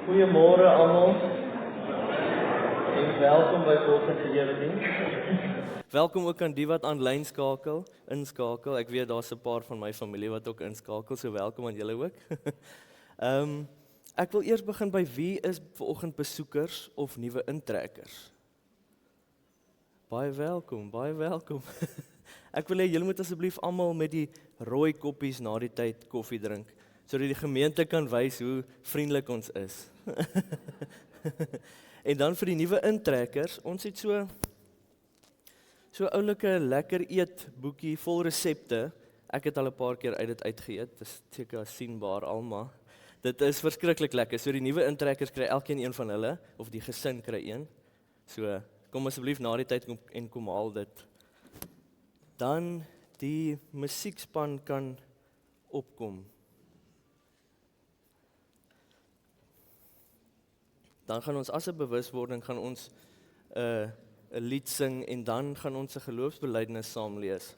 Goeiemôre almal en welkom by vanoggend se erediens. Welkom ook aan die wat aanlyn inskakel. Ek weet daar's 'n paar van my familie wat ook inskakel, so welkom aan julle ook. Ek wil eers begin by wie is vanoggend besoekers of nuwe intrekkers? Baie welkom. Ek wil hê julle moet asseblief almal met die rooi koppies na die tyd koffie drink, sodat die gemeente kan wys hoe vriendelik ons is. En dan vir die nuwe intrekkers, ons het so oulike lekker eetboekie vol resepte. Ek het al 'n paar keer uit dit uitgeëet, dit is seker sienbaar almal. Dit is verskriklik lekker, so die nuwe intrekkers kry elkeen een van hulle, of die gesin kry een. So, kom asseblief na die tyd en kom haal dit. Dan die musiekspan kan opkom. Dan gaan ons as 'n bewuswording gaan ons 'n lied sing en dan gaan ons 'n geloofsbelijdenis saam lees.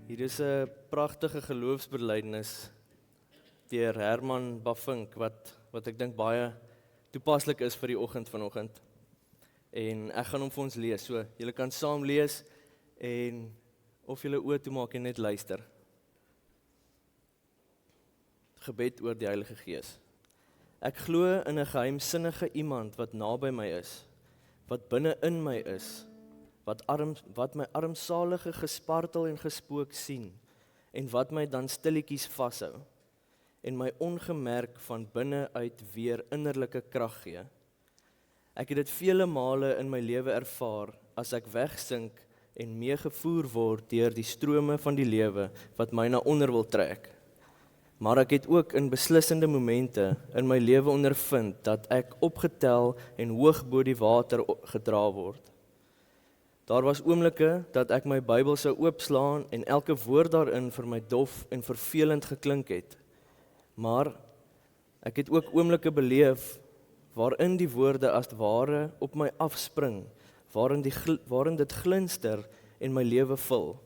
Hier is 'n pragtige geloofsbelijdenis deur Herman Bavink wat ek dink baie toepaslik is vir die oggend vanoggend. En ek gaan hom vir ons lees. So, julle kan saam lees en of julle oë toemaak en net luister. Gebed oor die Heilige Gees. Ek glo in 'n geheimsinnige iemand wat naby my is, wat binne in my is, wat my armsalige gespartel en gespook sien, en wat my dan stilletjies vashou, en my ongemerk van binne uit weer innerlike krag gee. Ek het dit vele male in my lewe ervaar, as ek wegsink en meegevoer word deur die strome van die lewe, wat my na onder wil trek. Maar ek het ook in beslissende momente in my lewe ondervind, dat ek opgetel en hoog bo die water gedra word. Daar was oomblikke dat ek my Bybel sou oopslaan en elke woord daarin vir my dof en vervelend geklink het. Maar ek het ook oomblikke beleef waarin die woorde as ware op my afspring, waarin dit glinster en my lewe vul.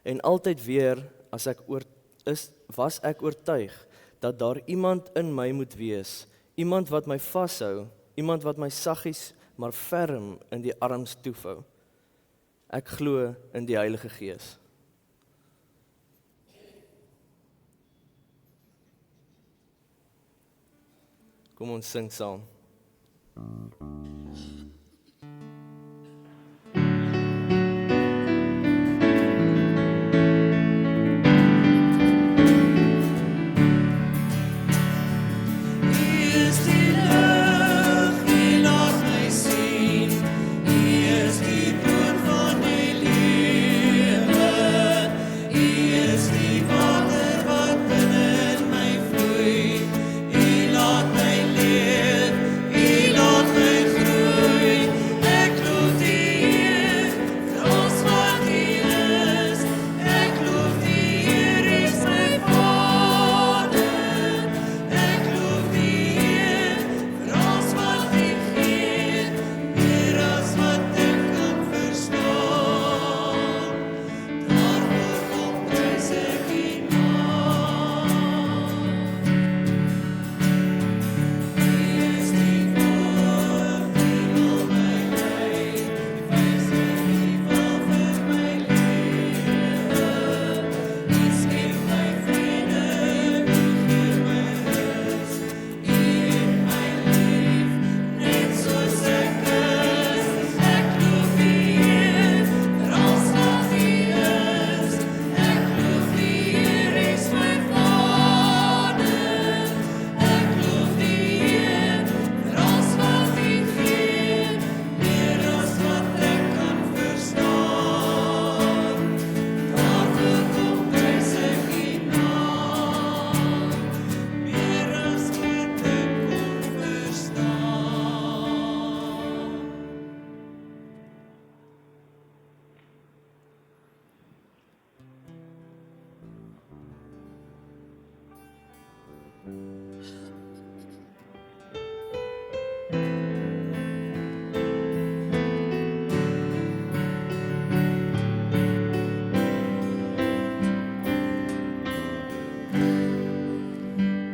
En altyd weer was ek oortuig dat daar iemand in my moet wees, iemand wat my vashou, iemand wat my saggies maar ferm in die arms toevou. Ek glo in die Heilige Gees. Kom ons sing saam. Is die lig hier laat my sien,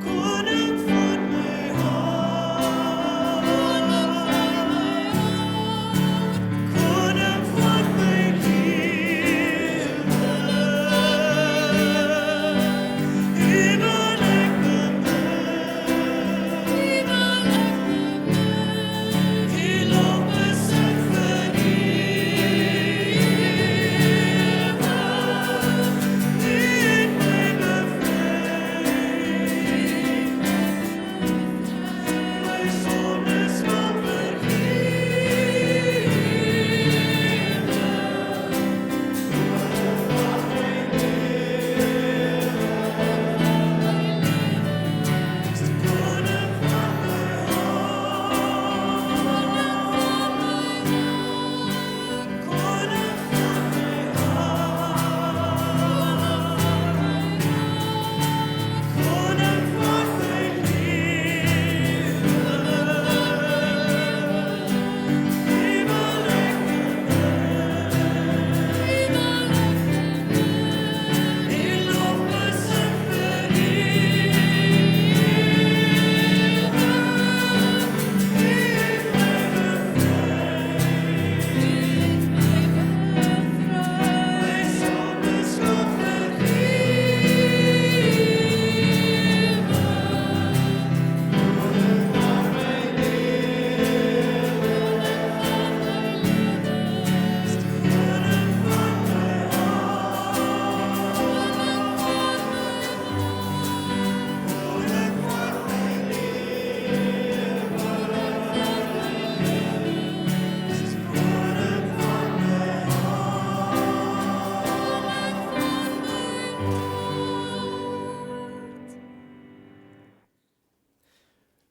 Koning van my hart, koning van my lewe, iemand ek bemijn, die loop besit vir eeuwig, die my bevry. My sondes kan vergewe, is die koning van my hart, koning van my hart, koning van my lewe, die wil ek die lof besit vir my sondes kan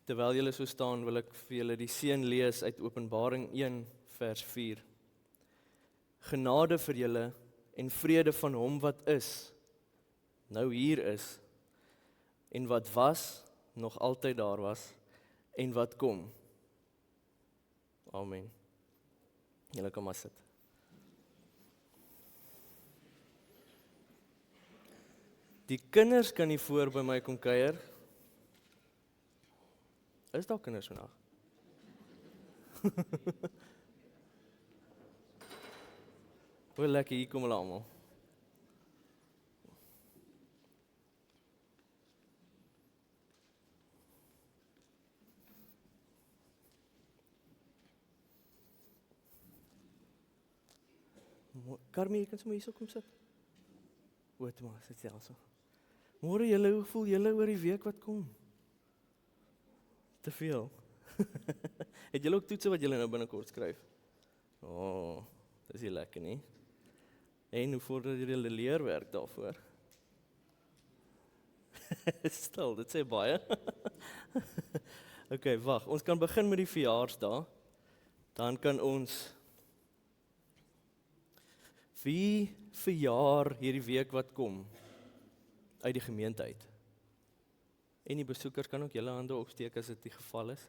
Terwyl julle so staan, wil ek vir julle die seën lees uit Openbaring 1 vers 4. Genade vir julle en vrede van hom wat is, nou hier is, en wat was, nog altyd daar was, en wat kom. Amen. Julle kan maar sit. Die kinders kan nie voor by my kom kuier. Is daar kinders vandag? Hoe lekker, hier kom hulle almal. Carmie, jy kan sommer hierso kom sit. Toe maar, sit self so. Môre julle, hoe voel julle oor die week wat kom? Te veel. Het julle ook toetse wat julle nou binnekort skryf? Dis nie lekker nie. En hoe vorder julle leerwerk daarvoor? Stil, dit sê baie. Okay, wag, ons kan begin met die verjaarsdae. Dan kan ons wie verjaar hierdie week wat kom uit die gemeente uit? En die besoekers kan ook julle hande opsteek as dit die geval is.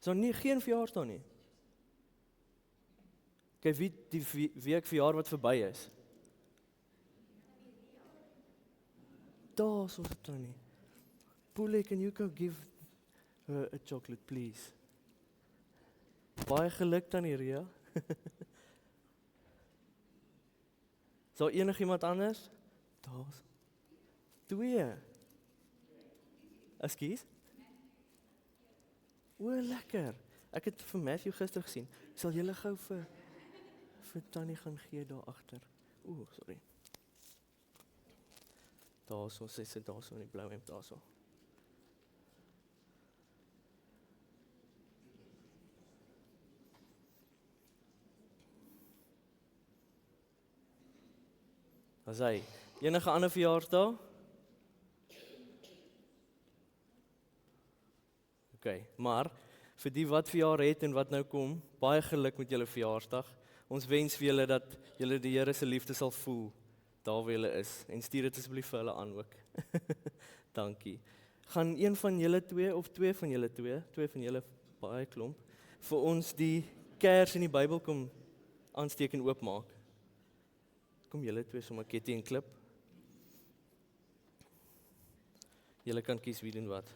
Is daar nie geen verjaarsdag nie? Kyk, wie die week verjaar wat verby is? Daar is ons Tannie. Pule, can you go give her a chocolate, please? Baie geluk Tannie Ria. Is daar enigiemand anders? Daar is 2. Ekskuus? O, lekker. Ek het vir Matthew gister gesien. Sal julle gou vir Tannie gaan gee daar agter? Sorry. Daarso, sy sit daarso in die blou hemp daarso. As hy, enige ander verjaarsdag? Okay, maar vir die wat verjaar het en wat nou kom, baie geluk met julle verjaarsdag. Ons wens vir julle dat julle die Here se liefde sal voel daar waar julle is en stuur dit asseblief vir hulle aan ook. Dankie. gaan een van julle twee, of twee van julle baie klomp, vir ons die kers in die Bybel kom aansteek en oopmaak. Kom julle twee sommer Ketty en Klip. Julle kan kies wie doen wat.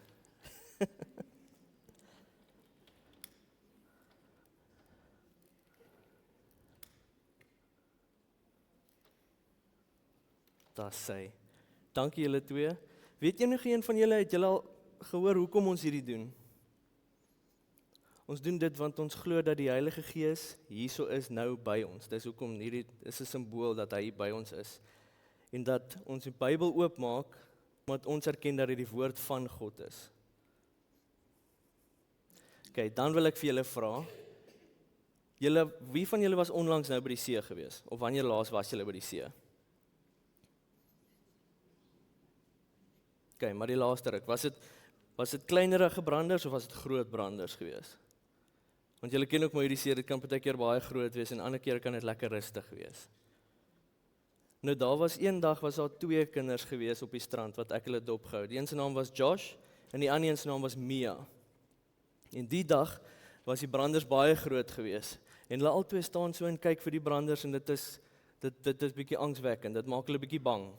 Daar sê. Dankie julle twee. Weet enige een van julle, het julle al gehoor hoekom ons hierdie doen? Ons doen dit want ons glo dat die Heilige Gees hierso is nou by ons. Dis hoekom hierdie is 'n simbool dat hy by ons is. En dat ons die Bybel oopmaak, omdat ons erken dat dit die woord van God is. OK, dan wil ek vir julle vra, wie van julle was onlangs nou by die see gewees? Of wanneer laas was julle by die see? OK, maar die laaste ruk, was dit kleinerige branders of was dit groot branders gewees? Want julle ken ook maar hierdie see, dit kan partykeer baie groot wees en ander keer kan dit lekker rustig wees. Nou daar was een dag was daar 2 kinders gewees op die strand wat ek hulle dopgehou. Die een se naam was Josh en die ander een se naam was Mia. En die dag was die branders baie groot gewees. En hulle albei staan so en kyk vir die branders en dit is bietjie angswekkend. Dit maak hulle bietjie bang.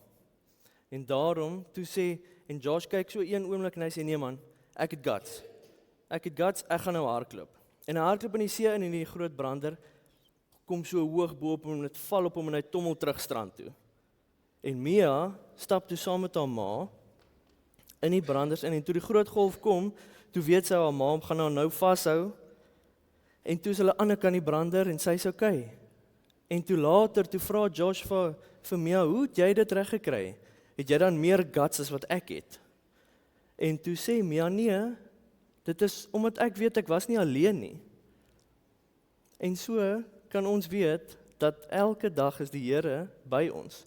En daarom toe sê en Josh kyk so een oomblik en hy sê nee man, ek het guts. Ek gaan nou hardloop. En hy hardloop in die see in en die groot brander kom so hoog bo op hom en dit val op hom en hy tommel terug strand toe. En Mia stap toe saam met haar ma in die branders in en toe die groot golf kom, toe weet sy haar ma gaan haar nou vashou. En toe is hulle aan die ander kant die brander en sy's okay. En toe later toe vra Josh vir Mia, hoe het jy dit reg gekry? Het jy dan meer guts as wat ek het? En toe sê Mia, nee, dit is omdat ek weet ek was nie alleen nie. En so kan ons weet dat elke dag is die Here by ons.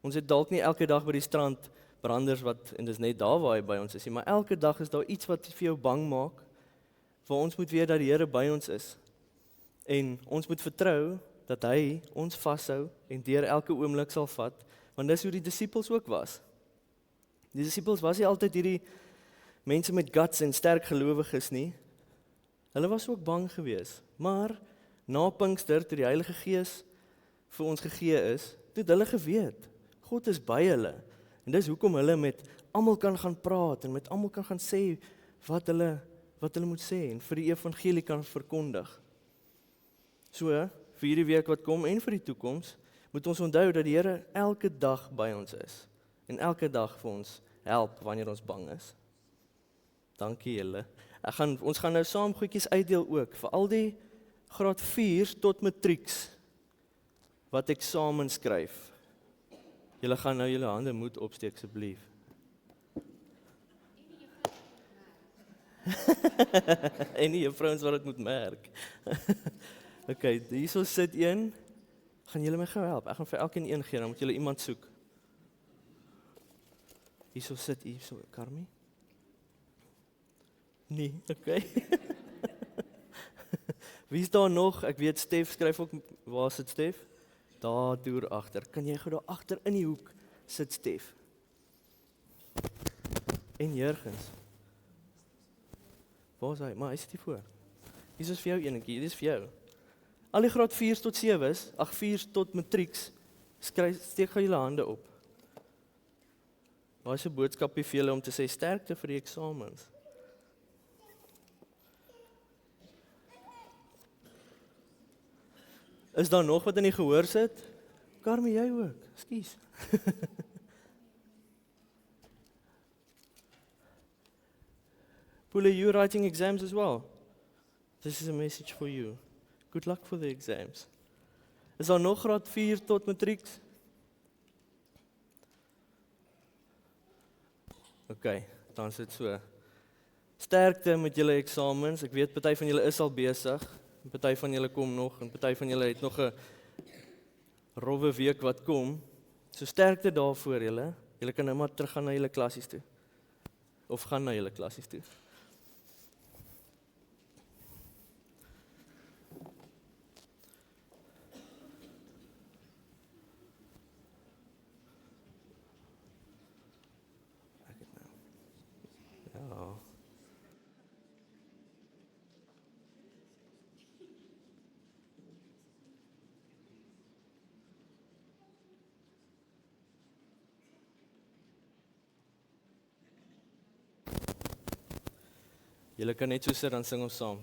Ons het dalk nie elke dag by die strand branders en dis net daar waar hy by ons is nie, maar elke dag is daar iets wat vir jou bang maak, waar ons moet weet dat die Here by ons is. En ons moet vertrou dat hy ons vashou en deur elke oomblik sal vat, want dis hoe die disippels ook was. Die disippels was nie altyd hierdie mense met guts en sterk gelowiges nie. Hulle was ook bang geweest, maar na Pinkster, toe die Heilige Gees vir ons gegee is, toe het hulle geweet, God is by hulle. En dis hoekom hulle met almal kan gaan praat en met almal kan gaan sê wat hulle moet sê en vir die evangelie kan verkondig. So, vir hierdie week wat kom en vir die toekoms, moet ons onthou dat die Here elke dag by ons is en elke dag vir ons help wanneer ons bang is. Dankie julle. Ons gaan nou saam goedjies uitdeel ook vir al die graad 4 tot matrieks wat eksamen skryf. Julle gaan nou julle hande moet opsteek asseblief. En die juffrouens wat dit moet merk. Okay, hierso sit een. Gaan julle my gou help? Ek gaan vir elkeen een gee, dan moet julle iemand soek. Hierso sit Carmi. Nee, okay. Wie is daar nog? Ek weet Stef skryf ook, waar sit Stef? Daar deur agter. Kan jy gou daar agter in die hoek sit Stef? En Jurgens. Waar is hy? Maar hy sit hier voor. Hier is vir jou enetjie, hier is vir jou. Al die graad 4 tot 7's, 4 tot matrieks, steek gou julle hande op. Daar is 'n boodskapie vir julle om te sê sterkte vir die eksamens. Is daar nog wat in die gehoor sit? Carmi, jy ook. Ekskuus. Pule, you writing exams as well? This is a message for you. Good luck for the exams. Is daar nog graad 4 tot matrieks? Okay, dan sit so. Sterkte met julle eksamens. Ek weet party van julle is al besig. Party van julle kom nog en party van julle het nog 'n rowwe week wat kom. So sterkte daarvoor julle. Julle kan nou maar teruggaan na julle klassies toe. Of gaan na julle klassies toe. Ja. Julle kan net so sit, dan sing ons saam.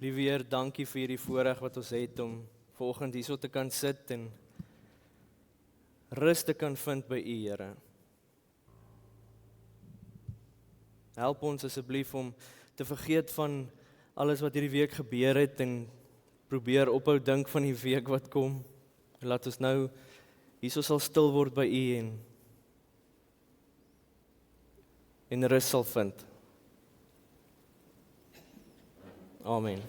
Liewe Heer, dankie vir hierdie voorreg wat ons het om vanoggend hierso te kan sit en rus te kan vind by U, Here. Help ons asseblief om te vergeet van alles wat hierdie week gebeur het en probeer ophou dink van die week wat kom. Laat ons nou hierso sal stil word by U en rus sal vind. Amen.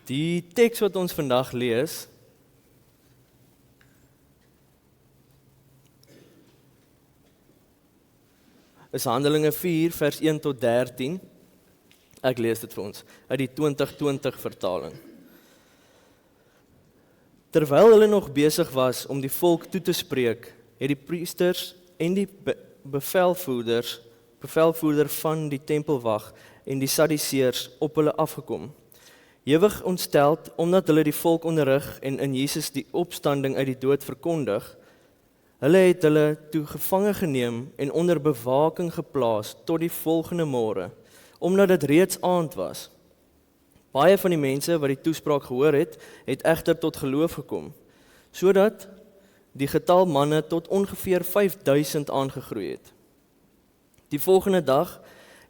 Die teks wat ons vandag lees is Handelinge 4 vers 1 tot 13. Ek lees dit vir ons uit die 2020 vertaling. Terwyl hulle nog besig was om die volk toe te spreek, het die priesters en die bevelvoerder van die tempelwag en die Sadduseërs op hulle afgekom. Ewig ontsteld, omdat hulle die volk onderrig en in Jesus die opstanding uit die dood verkondig. Hulle het hulle toe gevange geneem en onder bewaking geplaas tot die volgende môre, omdat dit reeds aand was. Baie van die mense wat die toespraak gehoor het egter tot geloof gekom, sodat die getal manne tot ongeveer 5000 aangegroei het. Die volgende dag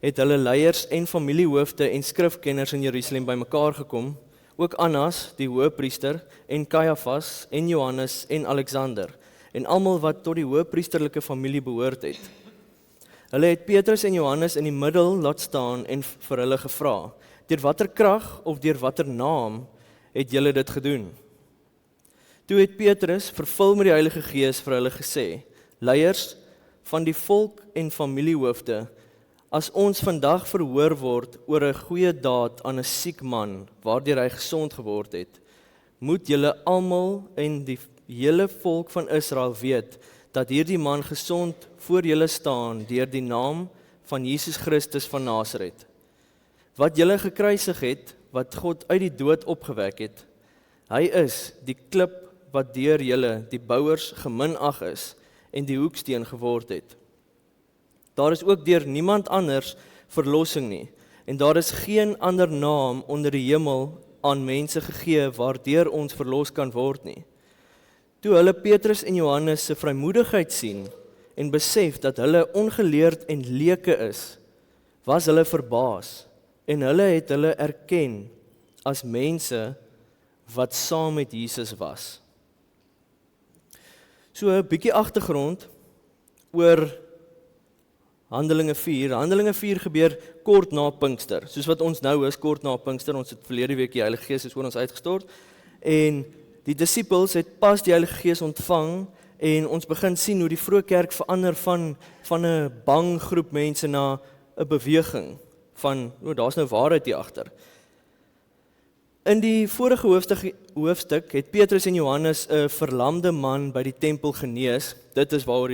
het hulle leiers en familiehoofde en skrifkenners in Jerusalem bymekaar gekom, ook Annas, die hoëpriester, en Kajafas, en Johannes, en Alexander, en almal wat tot die hoëpriesterlike familie behoort het. Hulle het Petrus en Johannes in die middel laat staan en vir hulle gevra, deur watter krag of deur watter naam het julle dit gedoen? Toe het Petrus, vervul met die Heilige Gees, vir hulle gesê, leiers van die volk en familiehoofde, as ons vandag verhoor word oor 'n goeie daad aan 'n siek man, waardeur hy gesond geword het, moet julle almal en die hele volk van Israel weet, dat hierdie man gesond voor julle staan deur die naam van Jesus Christus van Nasaret, wat julle gekruisig het, wat God uit die dood opgewek het. Hy is die klip wat deur julle, die bouers, geminag is en die hoeksteen geword het. Daar is ook deur niemand anders verlossing nie, en daar is geen ander naam onder die hemel aan mense gegee waardeur ons verlos kan word nie. Toe hulle Petrus en Johannes se vrymoedigheid sien en besef dat hulle ongeleerd en leuke is, was hulle verbaas en hulle het hulle erken as mense wat saam met Jesus was. So 'n bietjie agtergrond oor Handelinge 4. Handelinge 4 gebeur kort na Pinkster. Soos wat ons nou is, kort na Pinkster. Ons het verlede week die Heilige Gees is oor ons uitgestort. En die disippels het pas die Heilige Gees ontvang en ons begin sien hoe die vroeë kerk verander van 'n bang groep mense na 'n beweging van, daar's nou waarheid hier agter. In die vorige hoofstuk het Petrus en Johannes 'n verlamde man by die tempel genees. Dit is waaroor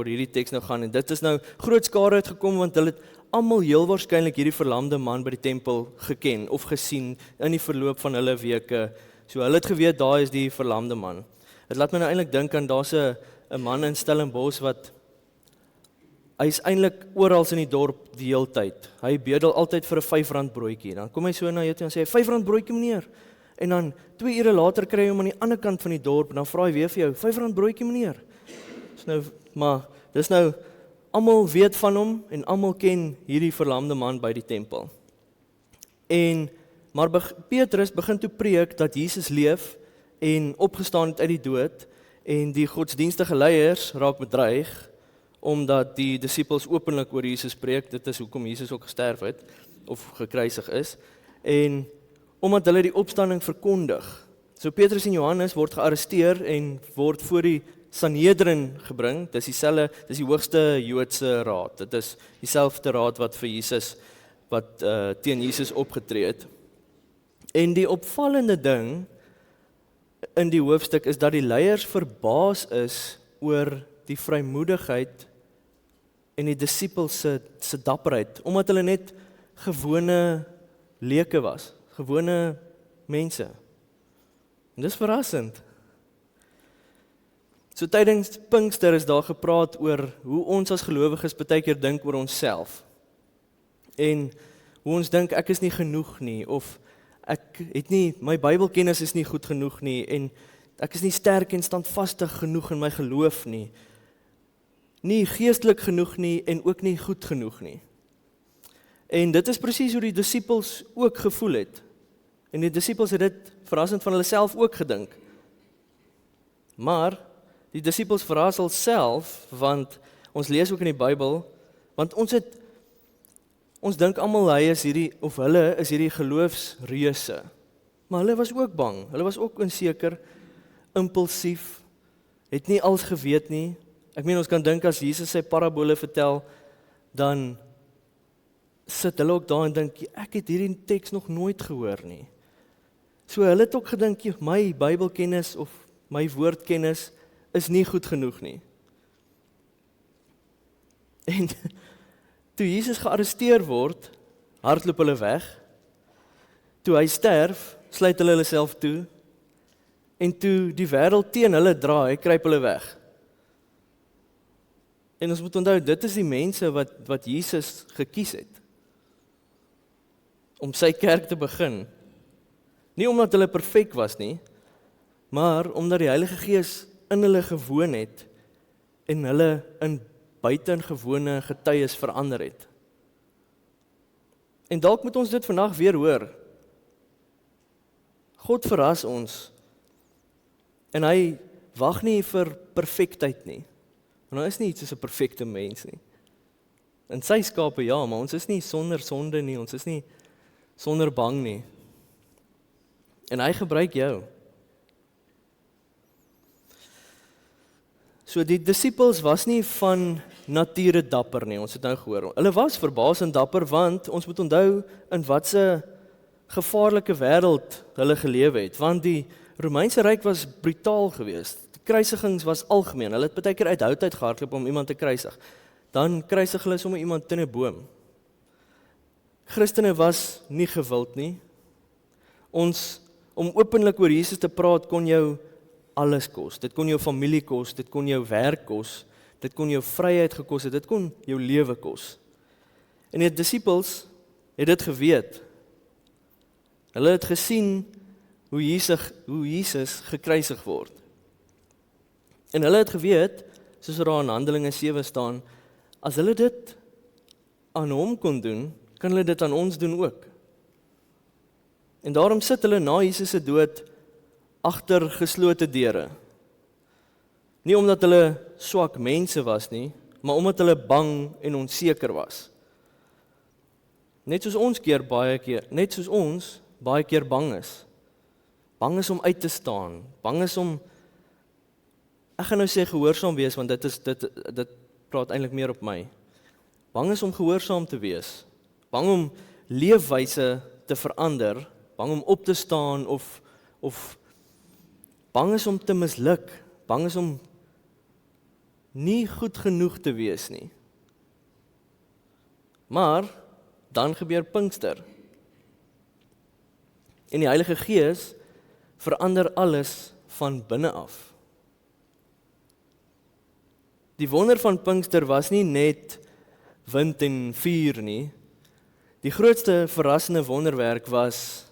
hierdie teks nou gaan, en dit is nou groot skare uitgekom, want hulle het almal heel waarskynlik hierdie verlamde man by die tempel geken of gesien in die verloop van hulle weke. So hulle het geweet, daar is die verlamde man. Dit laat my nou eintlik dink aan, daar's 'n man in Stellenbosch wat, hy is eintlik oral in die dorp die hele tyd. Hy bedel altyd vir 'n R5 broodjie. Dan kom hy so na jou toe en sê, R5 broodjie meneer. En dan 2 ure later kry jy hom aan die ander kant van die dorp en dan vra hy weer vir jou, R5 broodjie meneer. Dis nou, almal weet van hom en almal ken hierdie verlamde man by die tempel. Maar Petrus begin toe preek dat Jesus leef en opgestaan het uit die dood, en die godsdienstige leiers raak bedreig omdat die disippels openlik oor Jesus preek. Dit is hoekom Jesus ook gesterf het of gekruisig is, en omdat hulle die opstanding verkondig. So Petrus en Johannes word gearresteer en word voor die Sanhedrin gebring. Dis die hoogste Joodse raad. Dit is dieselfde raad wat vir Jesus, wat teen Jesus opgetree het. En die opvallende ding in die hoofstuk is dat die leiers verbaas is oor die vrymoedigheid en die disippels se dapperheid, omdat hulle net gewone leuke was, gewone mense. En dis verrassend. So tydens Pinkster is daar gepraat oor hoe ons as gelowiges baie keer dink oor onsself. En hoe ons dink ek is nie genoeg nie, of my Bybelkennis is nie goed genoeg nie, en ek is nie sterk en standvastig genoeg in my geloof nie. Nie geestelik genoeg nie en ook nie goed genoeg nie. En dit is presies hoe die disippels ook gevoel het. En die disippels het dit verrassend van hulle self ook gedink. Maar die disippels verras self, want ons lees ook in die Bybel, want ons dink almal hulle is hierdie geloofsreuse. Maar hulle was ook bang, hulle was ook onseker, impulsief, het nie alles geweet nie. Ek meen, ons kan dink as Jesus sy parabole vertel, dan sit hulle ook daar en dink, ek het hierdie teks nog nooit gehoor nie. So hulle het ook gedink, my Bybelkennis of my woordkennis is nie goed genoeg nie. En toe Jesus gearresteer word, hardloop hulle weg. Toe hy sterf, sluit hulle self toe. En toe die wêreld teen hulle draai, kruip hulle weg. En ons moet onthou, dit is die mense wat Jesus gekies het om sy kerk te begin. Nie omdat hulle perfek was nie, maar omdat die Heilige Gees in hulle gewoon het en hulle in buitengewone getuies verander het. En dalk moet ons dit vandag weer hoor. God verras ons en hy wag nie vir perfektheid nie. Want daar is nie iets soos 'n perfekte mens nie. In sy skape ja, maar ons is nie sonder sonde nie, ons is nie sonder bang nie. En hy gebruik jou. So die disippels was nie van nature dapper nie, ons het nou gehoor. Hulle was verbaasend dapper, want ons moet onthou in watse gevaarlike wêreld hulle gelewe het, want die Romeinse ryk was brutaal geweest. Die kruisigings was algemeen. Hulle het baie keer uit hout uit gehardloop om iemand te kruisig. Dan kruisig hulle sommer iemand teen 'n boom. Christene was nie gewild nie. Om openlik oor Jesus te praat kon jou alles kos. Dit kon jou familie kos, dit kon jou werk kos, dit kon jou vryheid gekos het, dit kon jou lewe kos. En die disippels het dit geweet. Hulle het gesien hoe Jesus gekruisig word. En hulle het geweet, soos daar in Handelinge 7 staan, as hulle dit aan hom kon doen, kan hulle dit aan ons doen ook. En daarom sit hulle na Jesus se dood agter geslote deure. Nie omdat hulle swak mense was nie, maar omdat hulle bang en onseker was. Net soos ons baie keer bang is. Bang is om uit te staan, bang is om, ek gaan nou sê gehoorsaam wees, want dit praat eintlik meer op my. Bang is om gehoorsaam te wees, bang om leefwyse te verander, bang om op te staan of bang is om te misluk, bang is om nie goed genoeg te wees nie. Maar dan gebeur Pinkster. En die Heilige Gees verander alles van binne af. Die wonder van Pinkster was nie net wind en vuur nie. Die grootste verrassende wonderwerk was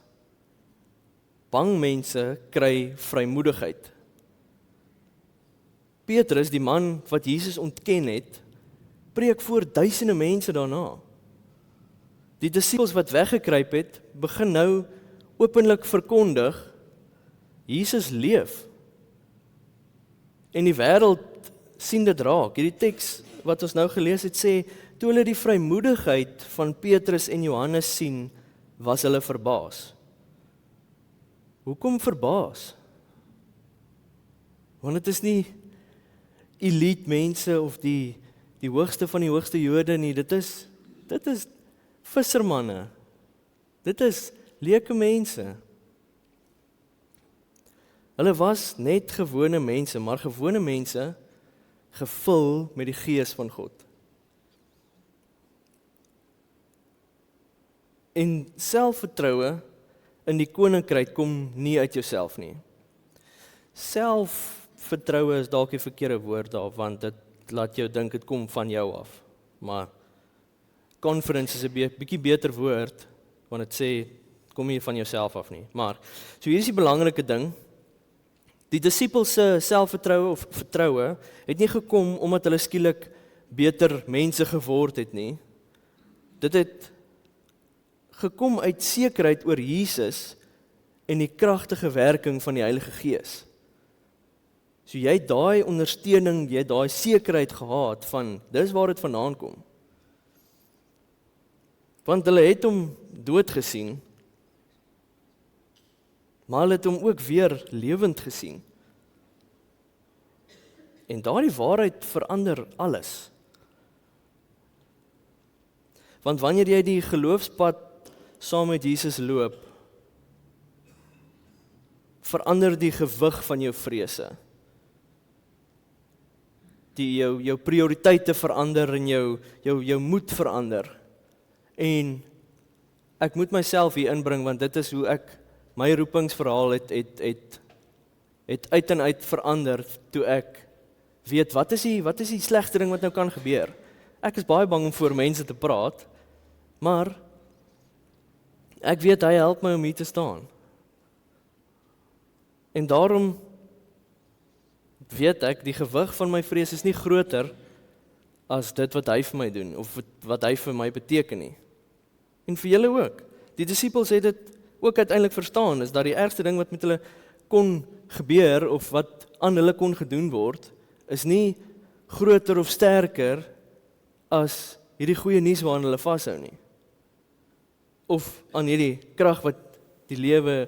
bang mense kry vrymoedigheid. Petrus, die man wat Jesus ontken het, preek voor duisende mense daarna. Die disippels wat weggekruip het, begin nou openlik verkondig, Jesus leef. En die wêreld sien dit raak. Hierdie teks wat ons nou gelees het sê, toe hulle die vrymoedigheid van Petrus en Johannes sien, was hulle verbaas. Hoekom verbaas? Want dit is nie elite mense of die hoogste van die hoogste Jode nie, dit is vissermanne. Dit is leuke mense. Hulle was net gewone mense, maar gewone mense gevul met die Gees van God. En selfvertroue in die koninkryk kom nie uit jouself nie. Selfvertroue is dalk die verkeerde woord daar, want dit laat jou dink dit kom van jou af. Maar confidence is 'n bietjie beter woord, want dit sê kom nie van jouself af nie. Maar so hier is die belangrike ding. Die disippels se selfvertroue of vertroue het nie gekom omdat hulle skielik beter mense geword het nie. Dit het gekom uit sekerheid oor Jesus en die kragtige werking van die Heilige Gees. So jy het daai ondersteuning, jy het daai sekerheid gehad van dis waar dit vandaan kom. Want hulle het hom dood gesien, maar hulle het hom ook weer lewend gesien. En daardie waarheid verander alles. Want wanneer jy die geloofspad saam met Jesus loop, verander die gewig van jou vrese. Jou prioriteite verander en jou moed verander. En ek moet myself hier inbring, want dit is hoe ek my roepingsverhaal het uit en uit verander toe ek weet wat is die slegste ding wat nou kan gebeur. Ek is baie bang om voor mense te praat, maar ek weet hy help my om hier te staan. En daarom weet ek, die gewig van my vrees is nie groter as dit wat hy vir my doen, of wat hy vir my beteken nie. En vir julle ook. Die disippels het dit ook uiteindelik verstaan, is dat die ergste ding wat met hulle kon gebeur, of wat aan hulle kon gedoen word, is nie groter of sterker as hierdie goeie nuus waaraan hulle vashou nie. Of aan hierdie krag wat die lewe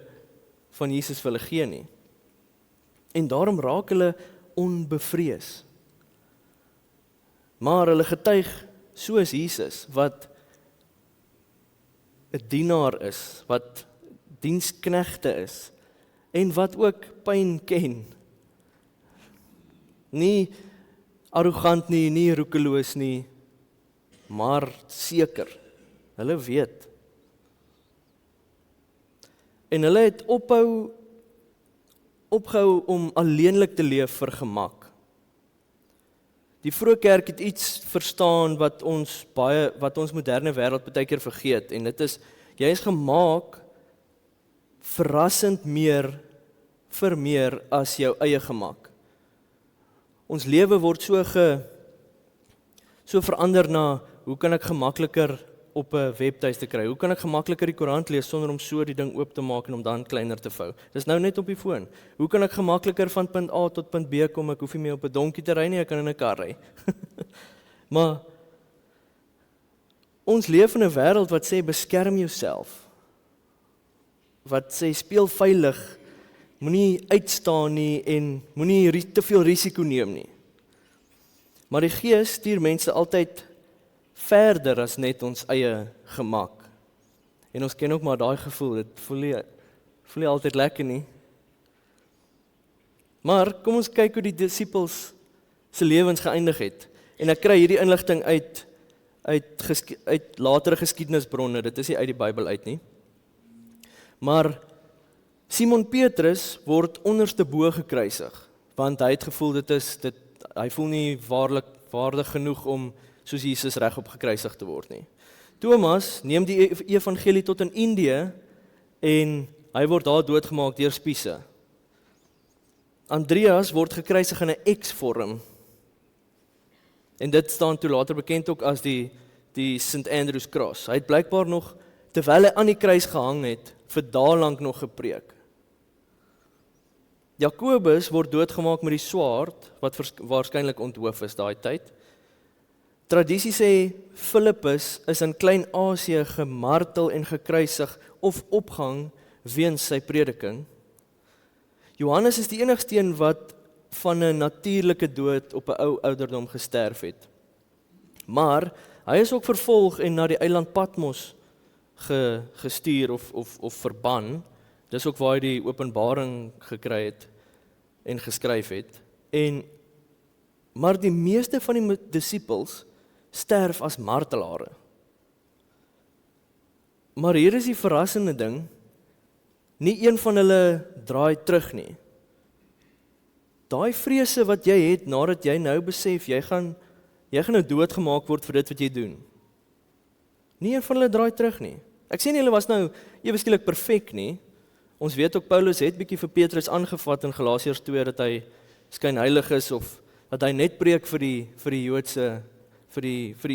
van Jesus vir hulle gee nie. En daarom raak hulle onbevrees. Maar hulle getuig soos Jesus, wat 'n dienaar is, wat diensknegte is, en wat ook pyn ken. Nie arrogant nie, nie roekeloos nie, maar seker. Hulle weet. En hulle het opgehou om alleenlik te leef vir gemak. Die vroeë kerk het iets verstaan wat ons moderne wêreld baie keer vergeet, en dit is, jy is gemaak verrassend meer vir meer as jou eie gemak. Ons lewe word so verander na, hoe kan ek gemakliker op 'n webtuiste kry? Hoe kan ek gemakliker die koerant lees sonder om so die ding oop te maak en om dan kleiner te vou? Dis nou net op die foon. Hoe kan ek gemakliker van punt A tot punt B kom? Ek hoef nie meer op 'n donkie te ry nie, ek kan in 'n kar ry. Maar ons leef in 'n wêreld wat sê beskerm jouself. Wat sê speel veilig, moenie uitstaan nie en moenie te veel risiko neem nie. Maar die Gees stuur mense altyd verder as net ons eie gemak. En ons ken ook maar daai gevoel, dit voel nie altyd lekker nie. Maar kom ons kyk hoe die disippels se lewens geëindig het. En ek kry hierdie inligting uit latere geskiedenisbronne, dit is nie uit die Bybel uit nie. Maar Simon Petrus word onderste bo gekruisig, want hy het gevoel hy voel nie waardig genoeg om soos Jesus regop gekruisig te word nie. Thomas neem die evangelie tot in Indië en hy word daar doodgemaak deur spiese. Andreas word gekruisig in 'n X-vorm. En dit staan toe later bekend ook as die St. Andrew's Cross. Hy het blykbaar nog, terwyl hy aan die kruis gehang het, vir dae lank nog gepreek. Jakobus word doodgemaak met die swaard, wat waarskynlik onthoof is daai tyd. Tradisie sê Filippus is in Klein-Asië gemartel en gekruisig of opgehang weens sy prediking. Johannes is die enigste een wat van 'n natuurlike dood op 'n ou ouderdom gesterf het. Maar hy is ook vervolg en na die eiland Patmos gestuur of verban. Dis ook waar hy die Openbaring gekry het en geskryf het. Maar die meeste van die disippels sterf as martelare. Maar hier is die verrassende ding, nie een van hulle draai terug nie. Daai vrese wat jy het, nadat jy nou besef, jy gaan nou doodgemaak word vir dit wat jy doen. Nie een van hulle draai terug nie. Ek sê nie hulle was nou ewe skielik perfek nie. Ons weet ook Paulus het bietjie vir Petrus aangevat in Galasiërs 2 dat hy skynheilig is of dat hy net preek vir die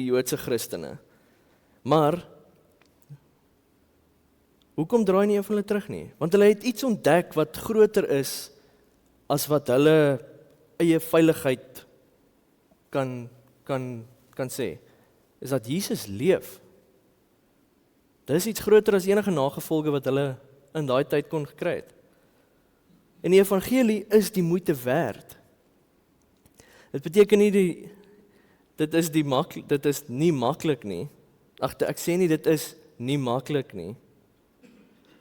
Joodse Christene. Maar hoekom draai nie een van hulle terug nie? Want hulle het iets ontdek wat groter is as wat hulle eie veiligheid kan sê. Is dat Jesus leef. Dit is iets groter as enige nagevolge wat hulle in daai tyd kon gekry het. En die evangelie is die moeite werd. Dit beteken nie dit is nie maklik nie. Ek sê nie dit is nie maklik nie.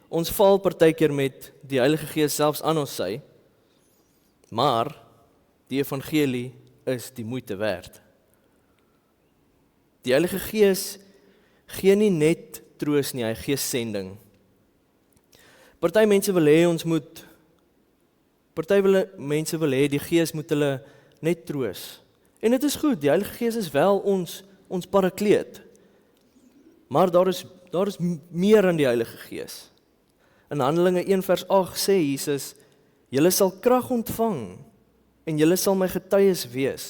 Ons val partykeer met die Heilige Gees selfs aan ons sy, maar die evangelie is die moeite werd. Die Heilige Gees gee nie net troos nie, hy gee sending. Party mense wil hê die Gees moet hulle net troos. En dit is goed, die Heilige Gees is wel ons parakleet. Maar daar is meer aan die Heilige Gees. In Handelinge 1 vers 8 sê Jesus, julle sal krag ontvang en julle sal my getuies wees.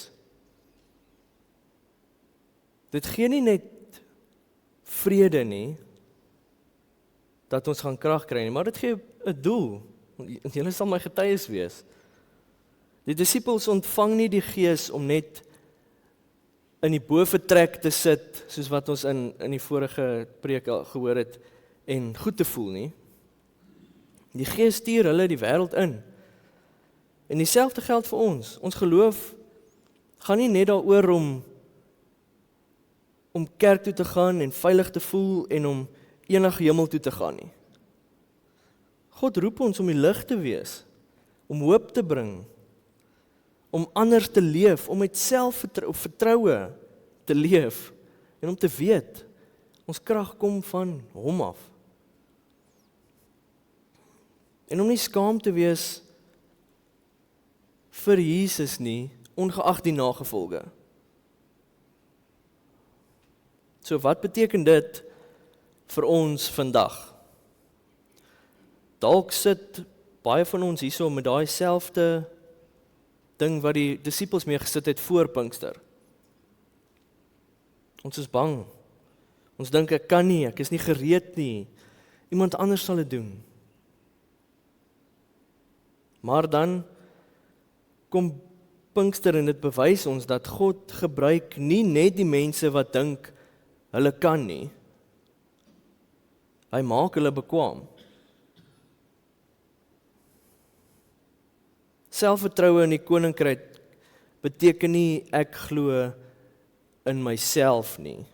Dit gee nie net vrede nie, dat ons gaan krag kry nie, maar dit gee 'n doel. Julle sal my getuies wees. Die disippels ontvang nie die Gees om net in die boventrek te sit, soos wat ons in die vorige preek al gehoor het, en goed te voel nie. Die Gees stuur hulle die wêreld in. En dieselfde geld vir ons. Ons geloof gaan nie net daaroor om kerk toe te gaan en veilig te voel en om eendag hemel toe te gaan nie. God roep ons om die lig te wees, om hoop te bring, om anders te leef, om met selfvertroue te leef en om te weet, ons krag kom van hom af. En om nie skaam te wees vir Jesus nie, ongeag die nagevolge. So wat beteken dit vir ons vandag? Dalk sit baie van ons hierso met daai selfde ding wat die disippels mee gesit het voor Pinkster. Ons is bang. Ons dink ek kan nie, ek is nie gereed nie. Iemand anders sal dit doen. Maar dan kom Pinkster en dit bewys ons dat God gebruik nie net die mense wat dink hulle kan nie. Hy maak hulle bekwam. Selfvertroue in die koninkryk beteken nie ek glo in myself nie.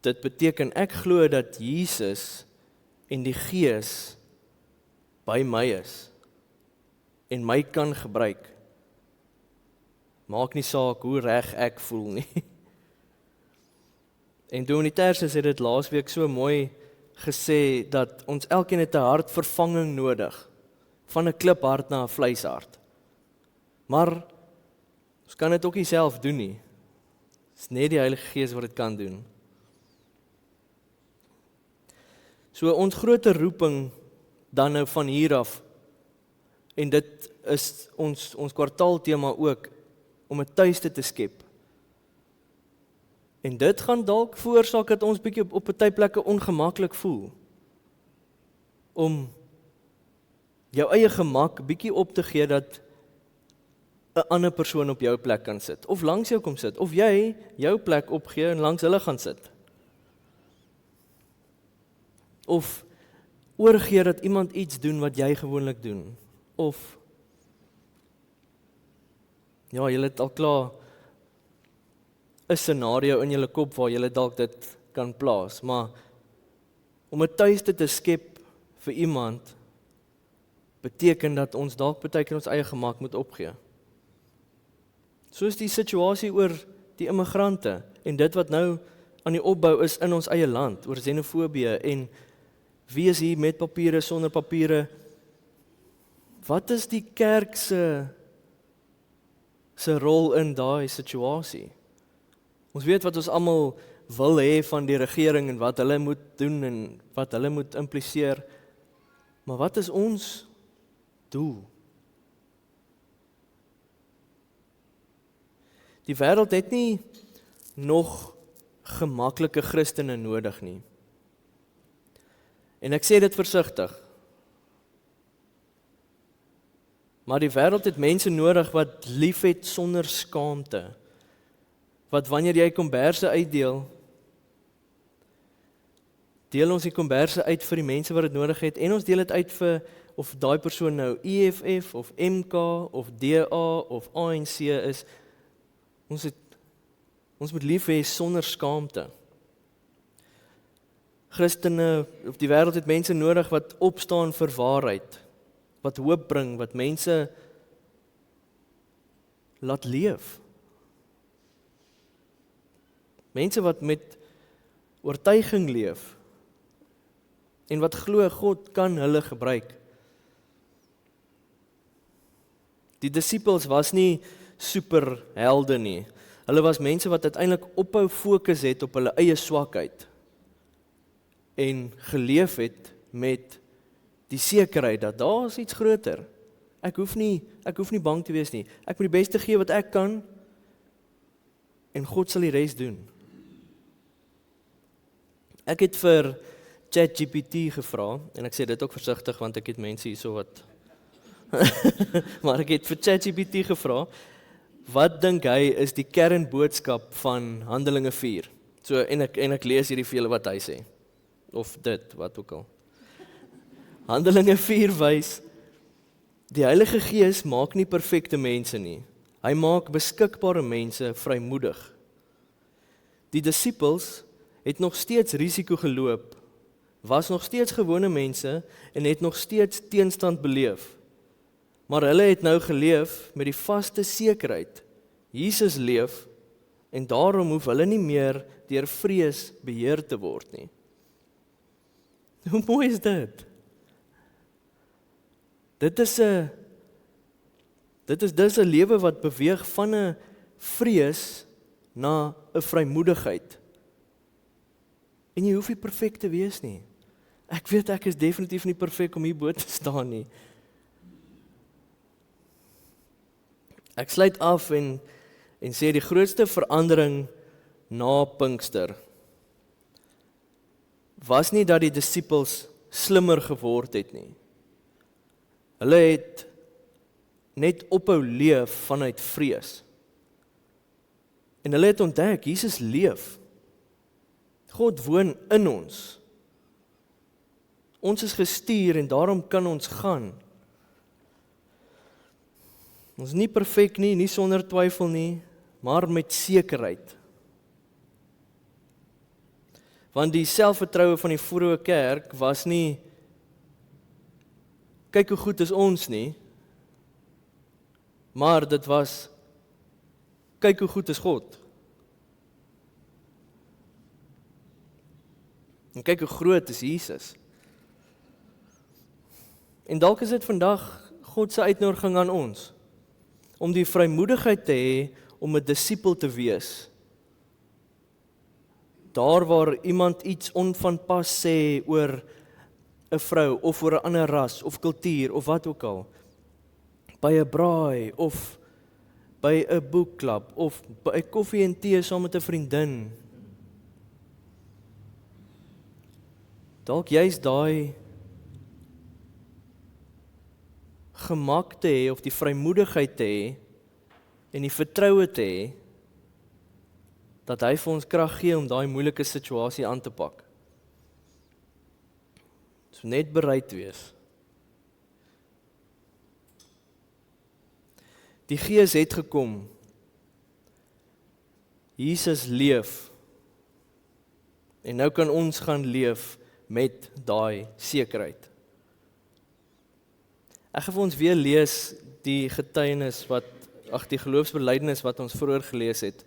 Dit beteken ek glo dat Jesus en die Gees by my is en my kan gebruik. Maak nie saak hoe reg ek voel nie. En Dominee Tersius het dit laasweek so mooi gesê dat ons elkeen het 'n hartvervanging nodig, van 'n kliphart na 'n vleishart. Maar ons kan dit ook nie self doen nie. Dit is net die Heilige Gees wat dit kan doen. So ons groter roeping dan nou van hier af, en dit is ons kwartaaltema ook, om 'n tuiste te skep. En dit gaan dalk veroorsaak dat ons bietjie op 'n plekke ongemaklik voel. Om jou eie gemak bietjie op te gee dat 'n ander persoon op jou plek kan sit, of langs jou kom sit, of jy jou plek opgee en langs hulle gaan sit. Of oorgee dat iemand iets doen wat jy gewoonlik doen. Of ja, jy het al klaar 'n scenario in jou kop waar jy dalk dit kan plaas, maar om 'n tuiste te skep vir iemand beteken dat ons dalk partykeer ons eie gemak moet opgee. Soos die situasie oor die immigrante en dit wat nou aan die opbou is in ons eie land, oor xenofobie en wie is hier met papiere, sonder papiere. Wat is die kerk se rol in daai situasie? Ons weet wat ons almal wil hê van die regering en wat hulle moet doen en wat hulle moet impliseer. Maar wat is ons doel? Die wêreld het nie nog gemaklike Christene nodig nie. En ek sê dit versigtig. Maar die wêreld het mense nodig wat liefhet sonder skaamte. Wat wanneer jy komberse uitdeel, deel ons die komberse uit vir die mense wat dit nodig het, en ons deel dit uit vir, of daai persoon nou EFF, of MK, of DA, of ANC is, ons moet lief hê sonder skaamte. Christene, of die wêreld het mense nodig wat opstaan vir waarheid, wat hoop bring, wat mense laat leef. Mense wat met oortuiging leef en wat glo God kan hulle gebruik. Die disippels was nie superhelde nie. Hulle was mense wat uiteindelik ophou fokus het op hulle eie swakheid en geleef het met die sekerheid dat daar is iets groter. Ek hoef nie bang te wees nie. Ek moet die beste gee wat ek kan en God sal die res doen. Ek het vir ChatGPT gevra en ek sê dit ook versigtig want ek het mense hierso wat maar ek het vir ChatGPT gevra, wat dink hy is die kernboodskap van Handelinge 4? So en ek lees hierdie vir julle wat hy sê. Of dit, wat ook al. Handelinge 4 wys, die Heilige Gees maak nie perfekte mense nie. Hy maak beskikbare mense vrymoedig. Die disippels het nog steeds risiko geloop, was nog steeds gewone mense en het nog steeds teenstand beleef. Maar hulle het nou geleef met die vaste sekerheid. Jesus leef en daarom hoef hulle nie meer deur vrees beheer te word nie. Hoe mooi is dit? Dit is 'n lewe wat beweeg van 'n vrees na 'n vrymoedigheid. En jy hoef nie perfek te wees nie. Ek weet ek is definitief nie perfek om hier bo te staan nie. Ek sluit af en sê die grootste verandering na Pinkster was nie dat die disippels slimmer geword het nie. Hulle het net ophou leef vanuit vrees. En hulle het ontdek, Jesus leef. God woon in ons. Ons is gestuur en daarom kan ons gaan. Ons is nie perfek nie, nie sonder twyfel nie, maar met sekerheid. Want die selfvertroue van die vroeë kerk was nie, kyk hoe goed is ons nie, maar dit was, kyk hoe goed is God. En kyk hoe groot is Jesus. En dalk is dit vandag God se uitnodiging aan ons, om die vrymoedigheid te hê om 'n disipel te wees. Daar waar iemand iets onvanpas sê oor 'n vrou, of oor 'n ander ras, of kultuur, of wat ook al, by 'n braai, of by 'n boekklub, of by 'n koffie en tee saam met 'n vriendin. Dalk jy's daai gemak te hê, of die vrymoedigheid te hê, en die vertroue te hê, dat hy vir ons krag gee om daai moeilike situasie aan te pak. So net bereid wees. Die Gees het gekom. Jesus leef. En nou kan ons gaan leef met daai sekerheid. Ek gaan vir ons weer lees die getuienis die geloofsbelijdenis wat ons vroeër gelees het.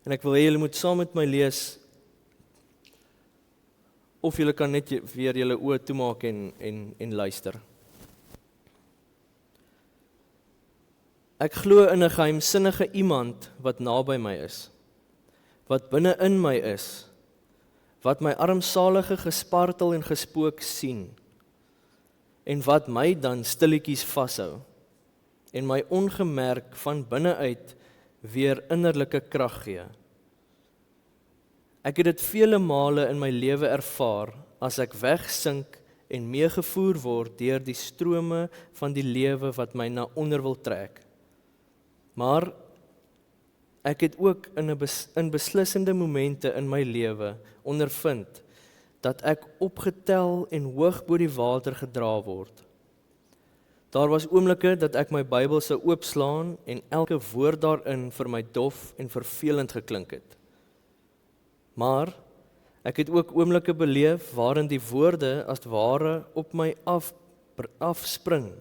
En ek wil hê julle moet saam met my lees, of julle kan net weer julle oë toemaak en luister. Ek glo in 'n geheimsinnige iemand wat naby my is, wat binne in my is, wat my armsalige gespartel en gespook sien, en wat my dan stilletjies vashou, en my ongemerk van binne uit weer innerlike krag gee. Ek het dit vele male in my lewe ervaar, as ek wegsink en meegevoer word deur die strome van die lewe wat my na onder wil trek. Maar ek het ook in beslissende momente in my lewe ondervind, dat ek opgetel en hoog bo die water gedra word. Daar was oomblikke dat ek my Bybel sou oopslaan en elke woord daarin vir my dof en vervelend geklink het. Maar ek het ook oomblikke beleef waarin die woorde as ware op my afspring,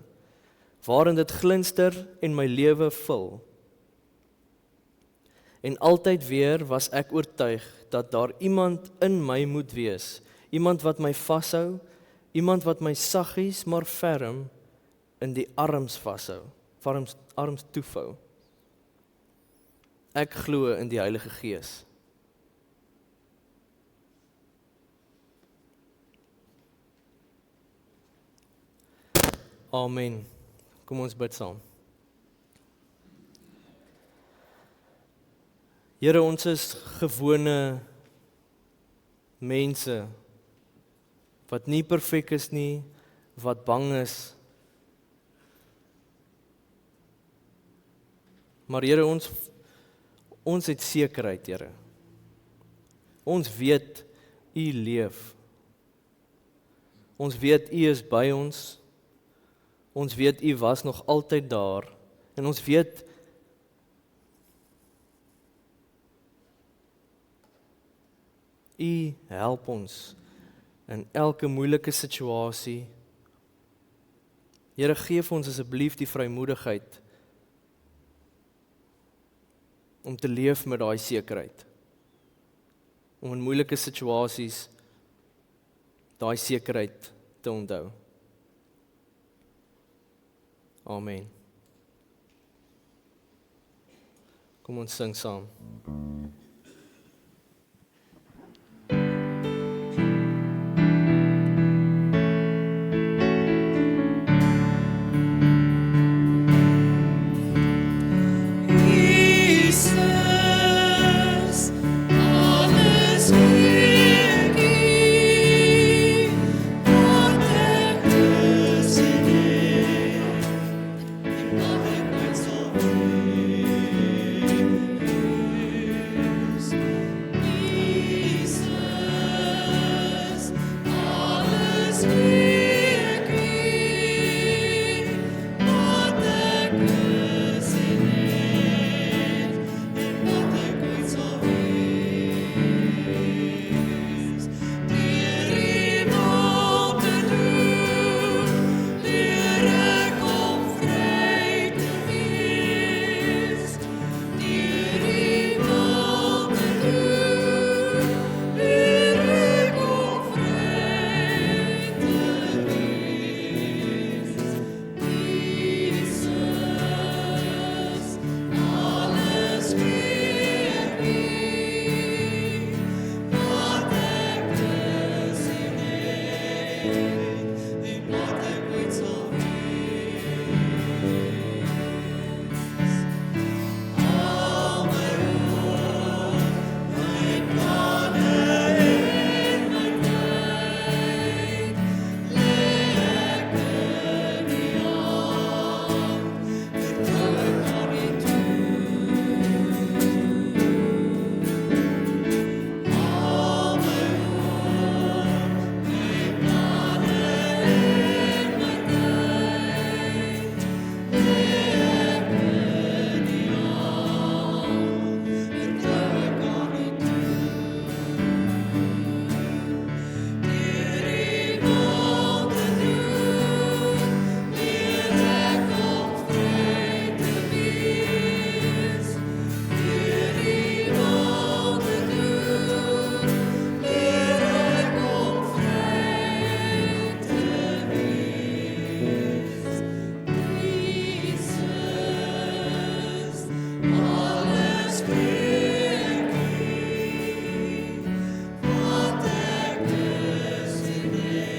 waarin dit glinster en my lewe vul. En altyd weer was ek oortuig dat daar iemand in my moet wees, iemand wat my vashou, iemand wat my saggies maar ferm in die arms vashou, arms toevou. Ek glo in die Heilige Gees. Amen. Kom ons bid saam. Here, ons is gewone mense wat nie perfek is nie, wat bang is. Maar Here, ons het sekerheid, Here. Ons weet U leef. Ons weet U is by ons. Ons weet U was nog altyd daar. En ons weet U help ons in elke moeilike situasie. Here, gee vir ons asseblief die vrymoedigheid om te leef met daai sekerheid. Om in moeilike situasies daai sekerheid te onthou. Amen. Kom ons sing saam. Jesus, alles weer gee, wat ek tussenin, en wat ek nooit sal wees. Jesus, alles weer gee, wat ek tussenin, en wat ek ooit sal wees. Deur U wil te doen, leer ek om vry te wees. Deur U wil te doen, leer ek om vry te wees. Jesus, alles weer gee, wat ek tussenin, en wat ek ooit sal wees. Al my hoop, my planne en my tyd, lê ek in U hand, vertrou ek aan U toe. Al my hoop, my planne en my tyd, lê ek in U hand, vertrou ek aan U toe. Deur U wil te doen, leer ek om vry te wees. Deur U wil te doen, leer ek om vry te wees. Jesus, alles weer gee, wat ek tussenin,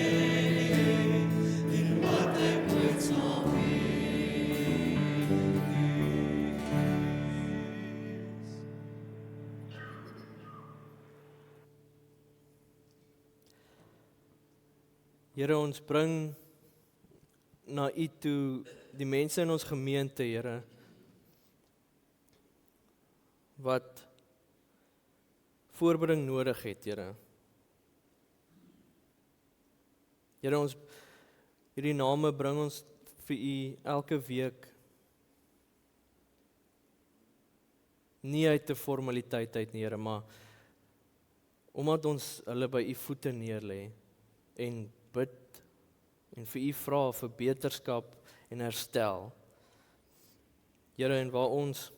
en wat ek ooit sal wees. Here, ons bring na U toe die mense in ons gemeente, Here, wat voorbereiding nodig het, Here. Here, ons hierdie name bring ons vir U elke week, nie uit 'n formaliteit uit nie, Here, maar omdat ons hulle by U voete neerlê en bid en vir U vra vir beterskap en herstel. Here, en waar ons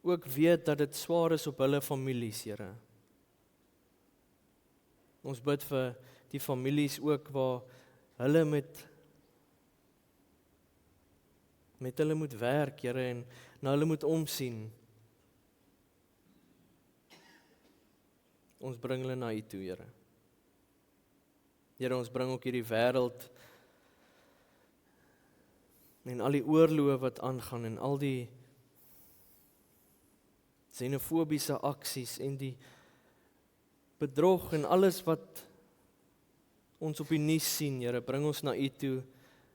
ook weet dat dit swaar is op hulle families, Here. Ons bid vir die families ook waar hulle met hulle moet werk, Here, en na hulle moet omsien. Ons bring hulle na U toe, Here. Here, ons bring ook hierdie wêreld en al die oorloë wat aangaan en al die xenofobiese aksies en die bedrog en alles wat ons op die nuus sien, Here, bring ons na U toe